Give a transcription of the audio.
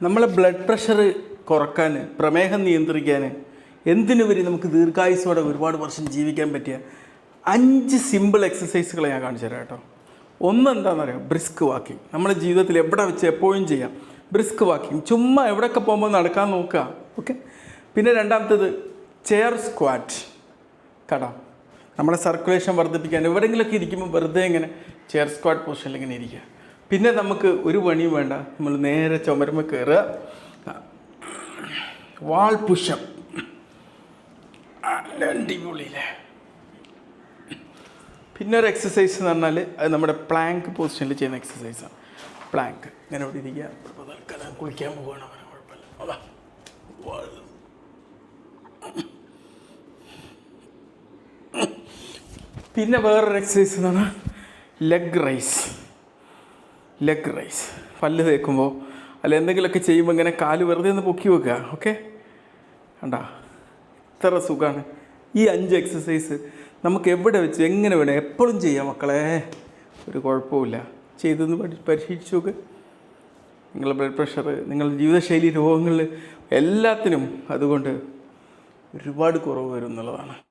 നമ്മളെ blood pressure കുറക്കാൻ, പ്രമേഹം നിയന്ത്രിക്കാൻ, എന്തിനുപരി നമുക്ക് ദീർഘായുസ്സോടെ ഒരുപാട് വർഷം ജീവിക്കാൻ പറ്റിയ 5 സിമ്പിൾ എക്സസൈസുകൾ ഞാൻ കാണിച്ചു തരാം കേട്ടോ. ഒന്ന് എന്താണെന്നറിയാം, ബ്രിസ്ക് വാക്കിംഗ്. നമ്മുടെ ജീവിതത്തിൽ എവിടെ വെച്ച് എപ്പോഴും ചെയ്യാം. ബ്രിസ്ക് വാക്കിംഗ്, ചുമ്മാ എവിടെയൊക്കെ പോകുമ്പോൾ നടക്കാൻ നോക്കുക. ഓക്കെ. പിന്നെ രണ്ടാമത്തേത് ചെയർ സ്ക്വാറ്റ്. കടാം, നമ്മുടെ സർക്കുലേഷൻ വർദ്ധിപ്പിക്കാൻ എവിടെയെങ്കിലുമൊക്കെ ഇരിക്കുമ്പോൾ വെറുതെ ഇങ്ങനെ ചെയർ സ്ക്വാറ്റ് പൊസിഷനിൽ ഇങ്ങനെ ഇരിക്കുക. പിന്നെ നമുക്ക് ഒരു പണിയും വേണ്ട, നമ്മൾ നേരെ ചുമരുമ്പോൾ കയറുക, വാൾ പുഷപ്പ്. അടിപൊളിയില്ലേ. പിന്നെ ഒരു എക്സസൈസ് എന്ന് പറഞ്ഞാൽ അത് നമ്മുടെ പ്ലാങ്ക് പൊസിഷനിൽ ചെയ്യുന്ന എക്സസൈസാണ്. പ്ലാങ്ക് ഇങ്ങനെ ഇവിടെ ഇരിക്കുക. തൽക്കാലം കുളിക്കാൻ പോവുകയാണ്, അവനെ കുഴപ്പമില്ല. അതാ പിന്നെ വേറൊരു എക്സസൈസ് എന്ന് പറഞ്ഞാൽ ലെഗ് റൈസ്. പല്ല് തേക്കുമ്പോൾ അല്ല എന്തെങ്കിലുമൊക്കെ ചെയ്യുമ്പോൾ ഇങ്ങനെ കാല് വെറുതെ ഒന്ന് പൊക്കി വെക്കുക. ഓക്കെ, കണ്ടാ ഇത്ര സുഖമാണ്. ഈ 5 എക്സസൈസ് നമുക്ക് എവിടെ വെച്ച് എങ്ങനെ വേണം എപ്പോഴും ചെയ്യാം മക്കളെ, ഒരു കുഴപ്പമില്ല. ചെയ്തൊന്ന് പരീക്ഷിച്ച് നോക്ക്. നിങ്ങളുടെ ബ്ലഡ് പ്രഷർ, നിങ്ങളുടെ ജീവിതശൈലി രോഗങ്ങളിൽ എല്ലാത്തിനും അതുകൊണ്ട് ഒരുപാട് കുറവ് വരും എന്നുള്ളതാണ്.